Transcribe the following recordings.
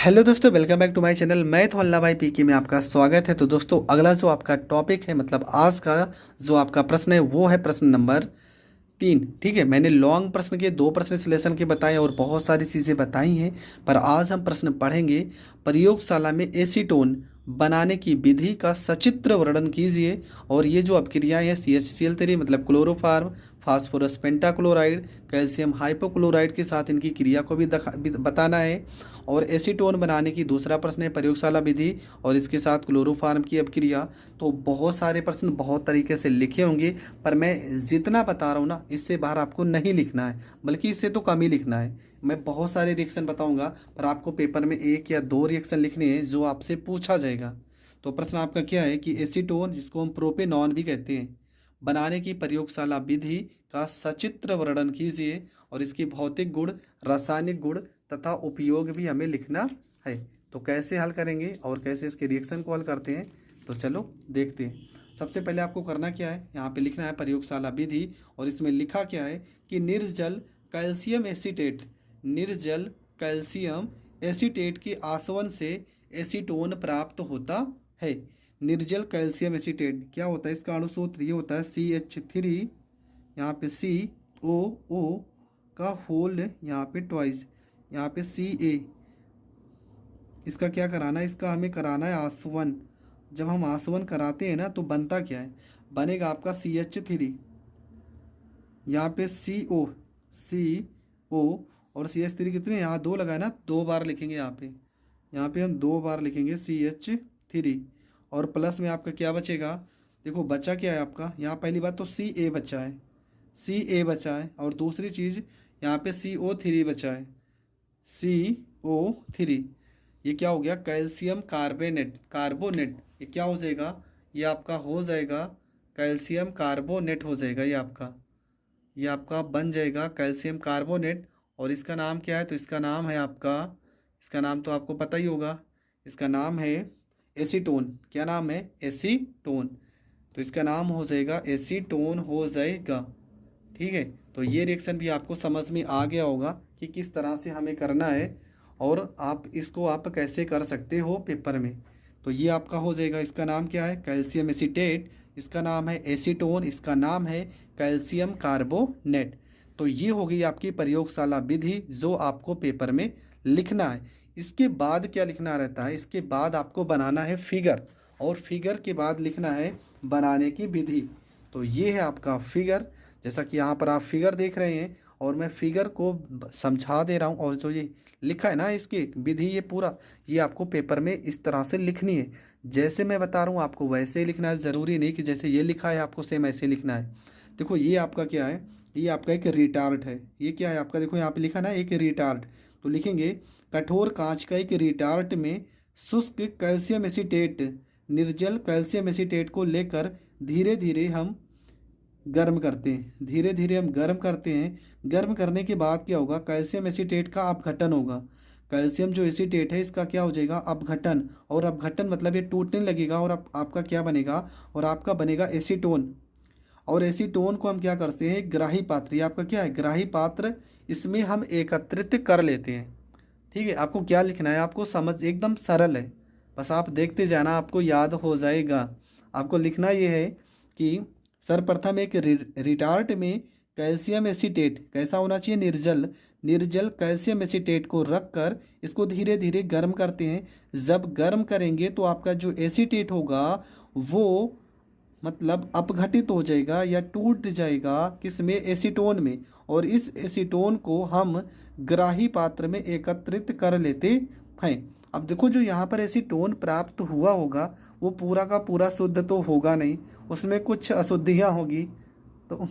Hello दोस्तों, welcome back to my channel. मैं तो अल्लाह भाई पीके में आपका स्वागत है। तो दोस्तों, अगला जो आपका टॉपिक है, मतलब आज का जो आपका प्रश्न है वो है प्रश्न नंबर 3। ठीक है, मैंने लॉन्ग प्रश्न के 2 प्रश्न इस लेसन के बताए और बहुत सारी चीज़ें बताई हैं, पर आज हम प्रश्न पढ़ेंगे। प्रयोगशाला में एसीटोन बनाने की विधि का सचित्र वर्णन कीजिए। और ये जो अपक्रियाएं हैं CHCl3 मतलब chloroform, phosphorus pentachloride, calcium hypochloride के साथ इनकी क्रिया को भी बताना है। और एसीटोन बनाने की दूसरा प्रश्न है प्रयोगशाला विधि और इसके साथ क्लोरोफार्म की अपक्रिया। तो बहुत सारे प्रश्न बहुत तरीके से लिखे होंगे, पर मैं जितना बता रहा हूँ ना, इससे बाहर आपको नहीं लिखना है, बल्कि इससे तो कम ही लिखना है। मैं बहुत सारे रिएक्शन बताऊंगा, पर आपको पेपर में 1 या 2 रिएक्शन लिखने हैं जो आपसे पूछा जाएगा। तो प्रश्न आपका क्या है कि एसीटोन, जिसको हम प्रोपेनॉन भी कहते हैं, बनाने की प्रयोगशाला विधि का सचित्र वर्णन कीजिए और इसकी भौतिक गुण, रासायनिक गुण तथा उपयोग भी हमें लिखना है। तो कैसे हल करेंगे और कैसे इसके रिएक्शन को हल करते हैं, तो चलो देखते हैं। सबसे पहले आपको करना क्या है, यहाँ पे लिखना है प्रयोगशाला विधि और इसमें लिखा क्या है कि निर्जल कैल्शियम एसीटेट, निर्जल कैल्शियम एसीटेट के आसवन से एसीटोन प्राप्त होता है। निर्जल कैल्शियम एसीटेट क्या होता है, इसका अणुसूत्र ये होता है CH3, यहाँ पे COO का होल यहाँ पे ट्वाइस, यहाँ पे Ca। इसका क्या कराना है, इसका हमें कराना है आसवन। जब हम आसवन कराते हैं ना, तो बनता क्या है, बनेगा आपका CH3, यहाँ पे CO और CH3 कितने, यहाँ 2 लगाए ना, 2 बार लिखेंगे यहाँ पे हम 2 बार लिखेंगे CH3। और प्लस में आपका क्या बचेगा, देखो बचा क्या है आपका, यहाँ पहली बात तो Ca बचा है, Ca बचा है, और दूसरी चीज़ यहाँ पे CO3 बचा है, CO3। ये क्या हो गया, कैल्शियम कार्बोनेट। ये क्या हो जाएगा, ये आपका हो जाएगा कैल्शियम कार्बोनेट हो जाएगा। ये आपका बन जाएगा कैल्शियम कार्बोनेट। और इसका नाम क्या है, तो इसका नाम है आपका, इसका नाम तो आपको पता ही होगा, इसका नाम है एसीटोन। क्या नाम है, एसीटोन। तो इसका नाम हो जाएगा एसीटोन हो जाएगा। ठीक है, तो ये रिएक्शन भी आपको समझ में आ गया होगा कि किस तरह से हमें करना है और आप इसको आप कैसे कर सकते हो पेपर में। तो ये आपका हो जाएगा, इसका नाम क्या है, कैल्शियम एसीटेट, इसका नाम है एसीटोन, इसका नाम है कैल्शियम कार्बोनेट। तो ये हो गई आपकी प्रयोगशाला विधि जो आपको पेपर में लिखना है। इसके बाद क्या लिखना रहता है, इसके बाद आपको बनाना है फिगर, और फिगर के बाद लिखना है बनाने की विधि। तो ये है आपका फिगर, जैसा कि यहाँ पर आप फिगर देख रहे हैं और मैं फिगर को समझा दे रहा हूँ। और जो ये लिखा है ना इसकी विधि, ये पूरा ये आपको पेपर में इस तरह से लिखनी है। जैसे मैं बता रहा हूँ आपको वैसे ही लिखना है, ज़रूरी नहीं कि जैसे ये लिखा है आपको सेम ऐसे लिखना है। देखो ये आपका क्या है, ये आपका एक रिटार्ट है। ये क्या है आपका, देखो यहाँ पे लिखा ना एक रिटार्ट, तो लिखेंगे कठोर कांच का एक रिटार्ट में शुष्क कैल्शियम एसीटेट, निर्जल कैल्शियम एसीटेट को लेकर धीरे धीरे हम गर्म करते हैं, धीरे धीरे हम गर्म करते हैं। गर्म करने के बाद क्या होगा, कैल्शियम एसीटेट का अपघटन होगा। कैल्शियम जो एसीटेट है इसका क्या हो जाएगा, अपघटन। और अपघटन मतलब ये टूटने लगेगा और आपका क्या बनेगा, और आपका बनेगा एसीटोन। और एसीटोन को हम क्या करते हैं, ग्राही पात्र, ये आपका क्या है, ग्राही पात्र, इसमें हम एकत्रित कर लेते हैं। ठीक है, आपको क्या लिखना है, आपको समझ एकदम सरल है, बस आप देखते जाना, आपको याद हो जाएगा। आपको लिखना ये है कि सर्वप्रथम एक रिटार्ट में कैल्शियम एसीटेट कैसा होना चाहिए, निर्जल, निर्जल कैल्शियम एसीटेट को रखकर इसको धीरे धीरे गर्म करते हैं। जब गर्म करेंगे तो आपका जो एसीटेट होगा वो मतलब अपघटित हो जाएगा या टूट जाएगा, किसमें, एसीटोन में। और इस एसीटोन को हम ग्राही पात्र में एकत्रित कर लेते हैं। अब देखो जो यहाँ पर एसीटोन प्राप्त हुआ होगा वो पूरा का पूरा शुद्ध तो होगा नहीं, उसमें कुछ अशुद्धियाँ होगी। तो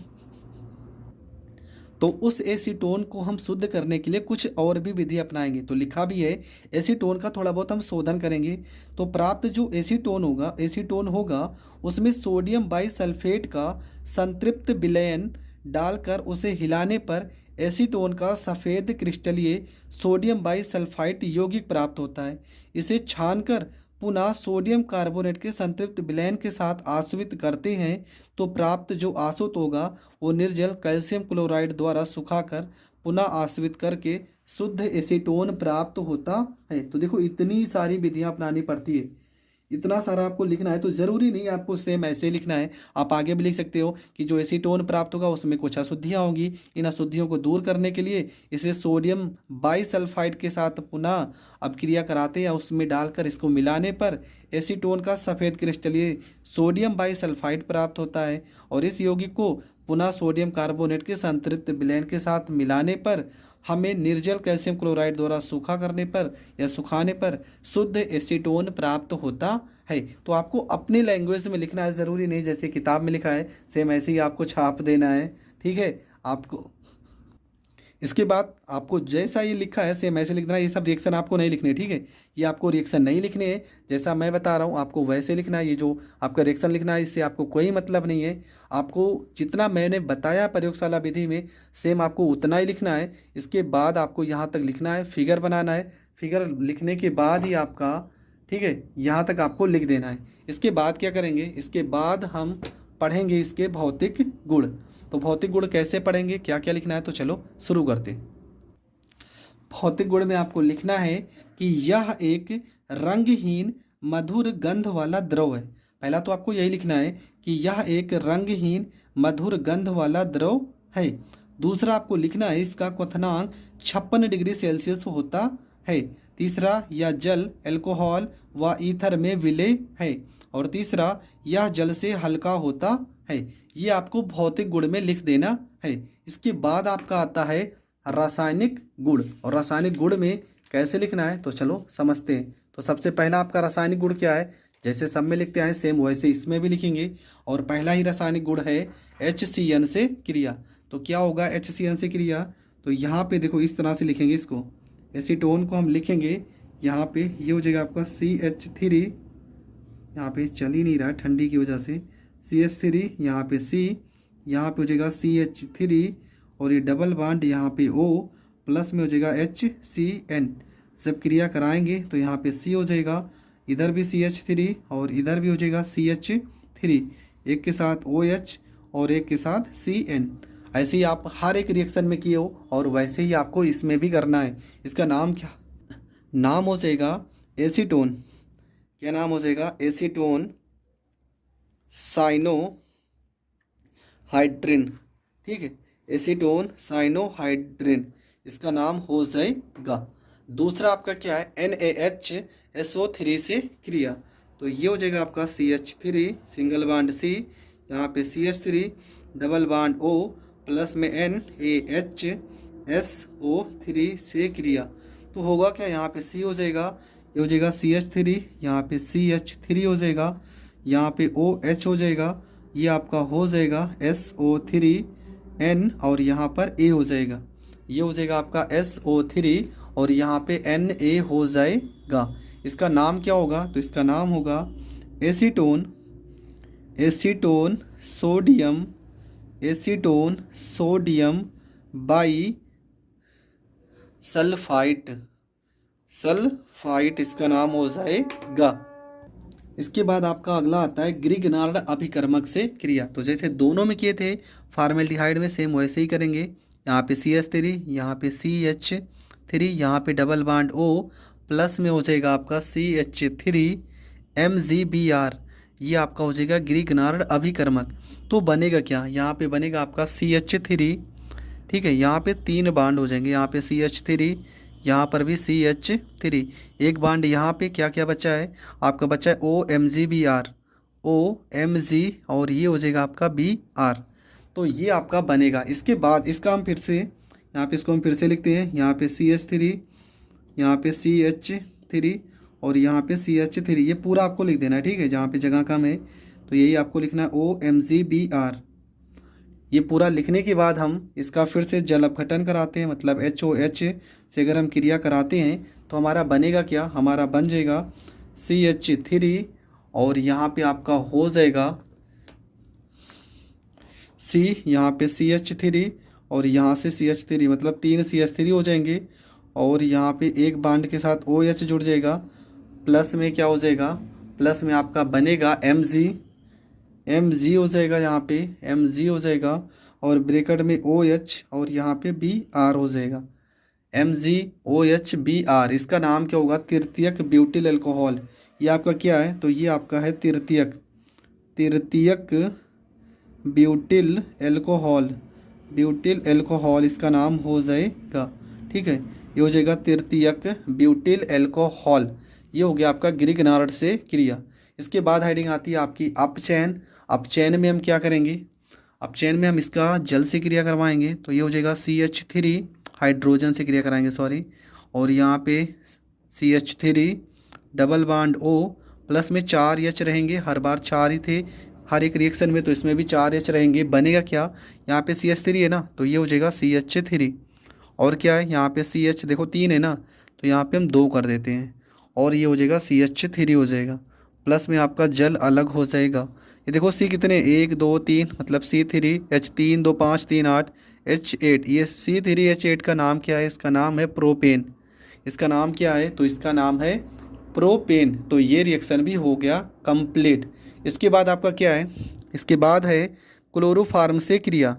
तो उस एसीटोन को हम शुद्ध करने के लिए कुछ और भी विधि अपनाएंगे। तो लिखा भी है एसीटोन का थोड़ा बहुत हम शोधन करेंगे। तो प्राप्त जो एसीटोन होगा उसमें सोडियम बाइसल्फेट का संतृप्त विलयन डालकर उसे हिलाने पर एसीटोन का सफ़ेद क्रिस्टलीय सोडियम बाइसल्फाइड यौगिक प्राप्त होता है। इसे छानकर पुनः सोडियम कार्बोनेट के संतृप्त विलयन के साथ आसवित करते हैं तो प्राप्त जो आसुत होगा वो निर्जल कैल्शियम क्लोराइड द्वारा सुखाकर पुनः आश्रित करके शुद्ध एसीटोन प्राप्त होता है। तो देखो इतनी सारी विधियां अपनानी पड़ती है, इतना सारा आपको लिखना है, तो ज़रूरी नहीं आपको सेम ऐसे ही लिखना है। आप आगे भी लिख सकते हो कि जो एसीटोन प्राप्त होगा उसमें कुछ अशुद्धियाँ होंगी, इन अशुद्धियों को दूर करने के लिए इसे सोडियम बाइसल्फाइड के साथ पुनः अपक्रिया कराते हैं, उसमें डालकर इसको मिलाने पर एसीटोन का सफ़ेद क्रिस्टलीय सोडियम बाइसल्फाइड प्राप्त होता है। और इस यौगिक को पुनः सोडियम कार्बोनेट के संतृप्त विलयन के साथ मिलाने पर हमें निर्जल कैल्शियम क्लोराइड द्वारा सूखा करने पर या सुखाने पर शुद्ध एसीटोन प्राप्त होता है। तो आपको अपने लैंग्वेज में लिखना है, ज़रूरी नहीं जैसे किताब में लिखा है सेम ऐसे ही आपको छाप देना है, ठीक है। आपको इसके बाद आपको जैसा ये लिखा है सेम ऐसे लिखना है, ये सब रिएक्शन आपको नहीं लिखने, ठीक है। ये आपको रिएक्शन नहीं लिखने हैं, जैसा मैं बता रहा हूँ आपको वैसे लिखना है। ये जो आपका रिएक्शन लिखना है इससे आपको कोई मतलब नहीं है। आपको जितना मैंने बताया प्रयोगशाला विधि में सेम आपको उतना ही लिखना है। इसके बाद आपको यहाँ तक लिखना है, फिगर बनाना है, फिगर लिखने के बाद ही आपका, ठीक है, यहाँ तक आपको लिख देना है। इसके बाद क्या करेंगे, इसके बाद हम पढ़ेंगे इसके भौतिक गुण। तो भौतिक गुण कैसे पढ़ेंगे, क्या क्या लिखना है, तो चलो शुरू करते हैं। भौतिक गुण में आपको लिखना है कि यह एक रंगहीन मधुर गंध वाला द्रव है। पहला तो आपको यही लिखना है कि यह एक रंगहीन मधुर गंध वाला द्रव है। दूसरा आपको लिखना है इसका क्वथनांक 56 डिग्री सेल्सियस होता है। तीसरा, यह जल अल्कोहल व ईथर में विलय है। और तीसरा, यह जल से हल्का होता है। ये आपको भौतिक गुण में लिख देना है। इसके बाद आपका आता है रासायनिक गुण, और रासायनिक गुण में कैसे लिखना है तो चलो समझते हैं। तो सबसे पहला आपका रासायनिक गुण क्या है, जैसे सब में लिखते हैं सेम वैसे इसमें भी लिखेंगे। और पहला ही रासायनिक गुण है HCN से क्रिया। तो क्या होगा HCN से क्रिया, तो यहाँ पे देखो इस तरह से लिखेंगे इसको, एसीटोन को हम लिखेंगे यहाँ पे, ये हो जाएगा आपका CH3, यहाँ पे चल ही नहीं रहा ठंडी की वजह से, CH3, यहाँ पे C, यहाँ पे हो जाएगा CH3, और ये डबल बॉन्ड यहाँ पे O, प्लस में हो जाएगा HCN। जब क्रिया कराएंगे तो यहाँ पे C हो जाएगा, इधर भी CH3 और इधर भी हो जाएगा CH3, एक के साथ OH और एक के साथ CN। ऐसे ही आप हर एक रिएक्शन में किए हो और वैसे ही आपको इसमें भी करना है। इसका नाम क्या, नाम हो जाएगा एसीटोन। क्या नाम हो जाएगा, एसीटोन साइनोहाइड्रिन, ठीक है, एसीटोन साइनोहाइड्रिन इसका नाम हो जाएगा। दूसरा आपका क्या है NaHSO3 से क्रिया। तो ये हो जाएगा आपका CH3 सिंगल बॉन्ड C, यहाँ पे CH3 double bond O, plus में NaHSO3 से क्रिया। तो होगा क्या, यहाँ पे C हो जाएगा, ये हो जाएगा CH3, यहाँ पे CH3 हो जाएगा, यहाँ पे OH हो जाएगा, ये आपका हो जाएगा SO3N, और यहाँ पर A हो जाएगा, ये हो जाएगा आपका SO3 और यहाँ पे Na हो जाएगा। इसका नाम क्या होगा, तो इसका नाम होगा एसीटोन सोडियम बाई सल्फाइट इसका नाम हो जाएगा। इसके बाद आपका अगला आता है ग्रिगनार्ड अभिकर्मक से क्रिया। तो जैसे दोनों में किए थे फॉर्मेल्डिहाइड में सेम वैसे ही करेंगे। यहाँ पे CH3, यहाँ पे CH3, यहाँ पे डबल बॉन्ड O, प्लस में हो जाएगा आपका CH3 MgBr, ये आपका हो जाएगा ग्रिगनार्ड अभिकर्मक। तो बनेगा क्या, यहाँ पे बनेगा आपका CH3, ठीक है, यहाँ पे 3 बांड हो जाएंगे, यहाँ पे CH3, यहाँ पर भी CH3, एक बांड यहाँ पे क्या क्या बचा है, आपका बचा है OMgBr, OMg, और ये हो जाएगा आपका Br। तो ये आपका बनेगा। इसके बाद इसका हम फिर से यहाँ पे इसको हम फिर से लिखते हैं, यहाँ पे CH3, यहाँ पे CH3 और यहाँ पे CH3, ये पूरा आपको लिख देना है, ठीक है। जहाँ पे जगह कम है तो यही आपको लिखना है OMgBr। ये पूरा लिखने के बाद हम इसका फिर से जल अपघटन कराते हैं, मतलब HOH से अगर हम क्रिया कराते हैं तो हमारा बनेगा क्या, हमारा बन जाएगा CH3 और यहाँ पे आपका हो जाएगा C, यहाँ पे CH3 और यहाँ से CH3, मतलब 3 CH3 हो जाएंगे, और यहाँ पे एक बांड के साथ OH जुड़ जाएगा, प्लस में क्या हो जाएगा, प्लस में आपका बनेगा Mg हो जाएगा, यहाँ पे Mg हो जाएगा, और ब्रैकेट में OH और यहाँ पे BR हो जाएगा, MgOH इसका नाम क्या होगा, तृतीयक ब्यूटिल अल्कोहल। ये आपका क्या है, तो ये आपका है तृतीयक ब्यूटिल एल्कोहल इसका नाम हो जाएगा। ठीक है, ये हो जाएगा तृतीयक ब्यूटिल एल्कोहल। ये हो गया आपका ग्रिग्नार्ड से क्रिया। इसके बाद हेडिंग आती है आपकी अपचयन। अपचयन में हम क्या करेंगे, अपचयन में हम इसका जल से क्रिया करवाएंगे, तो ये हो जाएगा CH3 हाइड्रोजन से क्रिया कराएंगे सॉरी, और यहाँ पे CH3 double bond O plus में 4 H रहेंगे, हर बार 4 ही थे हर एक रिएक्शन में, तो इसमें भी 4 H रहेंगे। बनेगा क्या, यहाँ पे CH3 है ना, तो ये हो जाएगा CH3, और क्या है यहाँ पे CH देखो 3 है ना, तो यहाँ पे हम 2 कर देते हैं, और ये हो जाएगा CH3 हो जाएगा, प्लस में आपका जल अलग हो जाएगा। ये देखो C कितने 1 2 3 मतलब C3 H3 2 5 3 8 H8, ये C3H8 का नाम क्या है, इसका नाम है प्रोपेन। इसका नाम क्या है, तो इसका नाम है प्रोपेन। तो ये रिएक्शन भी हो गया कंप्लीट। इसके बाद आपका क्या है, इसके बाद है क्लोरोफार्म से क्रिया।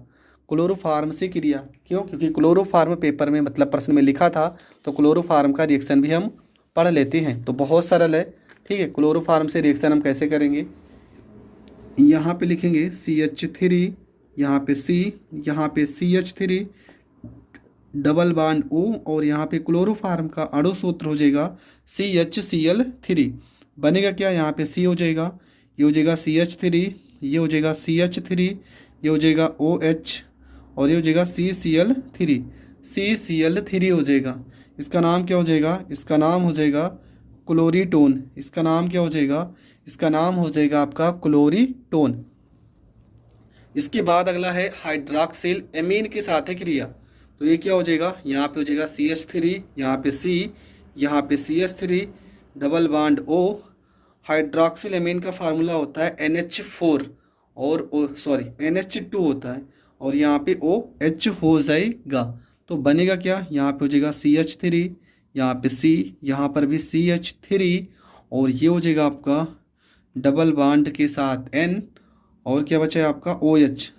क्लोरोफार्म से क्रिया क्यों, क्योंकि क्लोरोफार्म पेपर में मतलब प्रश्न में लिखा था, तो क्लोरोफार्म का रिएक्शन भी हम पढ़ लेते हैं, तो बहुत सरल है। ठीक है, क्लोरोफार्म से रिएक्शन हम कैसे करेंगे, यहाँ पे लिखेंगे CH3, यहाँ पे C, यहाँ पे CH3 डबल बॉन्ड O, और यहाँ पे क्लोरोफार्म का अणु सूत्र हो जाएगा CHCl3। बनेगा क्या, यहाँ पे C हो जाएगा, ये हो जाएगा CH3, ये हो जाएगा CH3, ये हो जाएगा OH, और ये हो जाएगा CCl3 हो जाएगा। इसका नाम क्या हो जाएगा, इसका नाम हो जाएगा क्लोरीटोन। इसका नाम क्या हो जाएगा, इसका नाम हो जाएगा आपका क्लोरीटोन। इसके बाद अगला है हाइड्रॉक्सिल एमीन के साथ है क्रिया। तो ये क्या हो जाएगा, यहाँ पे हो जाएगा CH3, यहाँ पे C, यहाँ पे CH3 double bond O। Hydroxyl amine का फार्मूला होता है NH4 और NH2 होता है, और यहाँ पे OH हो जाएगा। तो बनेगा क्या, यहाँ पे हो जाएगा CH3, यहाँ पे C, यहाँ पर भी CH3, और ये हो जाएगा आपका डबल बॉन्ड के साथ N, और क्या बचा है आपका OH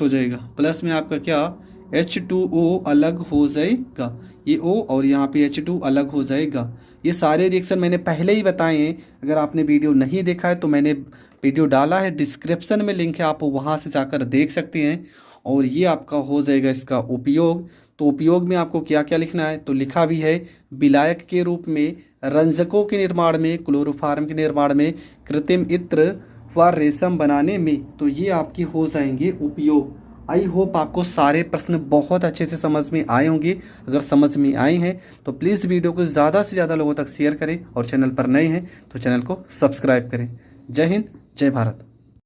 हो जाएगा, प्लस में आपका क्या H2O अलग हो जाएगा, ये O और यहाँ पे H2 अलग हो जाएगा। ये सारे रिएक्शन मैंने पहले ही बताए हैं, अगर आपने वीडियो नहीं देखा है तो मैंने वीडियो डाला है, डिस्क्रिप्शन में लिंक है, आप वहाँ से जाकर देख सकते हैं। और ये आपका हो जाएगा इसका उपयोग। तो उपयोग में आपको क्या क्या लिखना है, तो लिखा भी है विलायक के रूप में, रंजकों के निर्माण में, क्लोरोफार्म के निर्माण में, कृत्रिम इत्र व रेशम बनाने में। तो ये आपके हो जाएंगे उपयोग। आई होप आपको सारे प्रश्न बहुत अच्छे से समझ में आए होंगे। अगर समझ में आए हैं तो प्लीज़ वीडियो को ज़्यादा से ज़्यादा लोगों तक शेयर करें, और चैनल पर नए हैं तो चैनल को सब्सक्राइब करें। जय हिंद, जय भारत।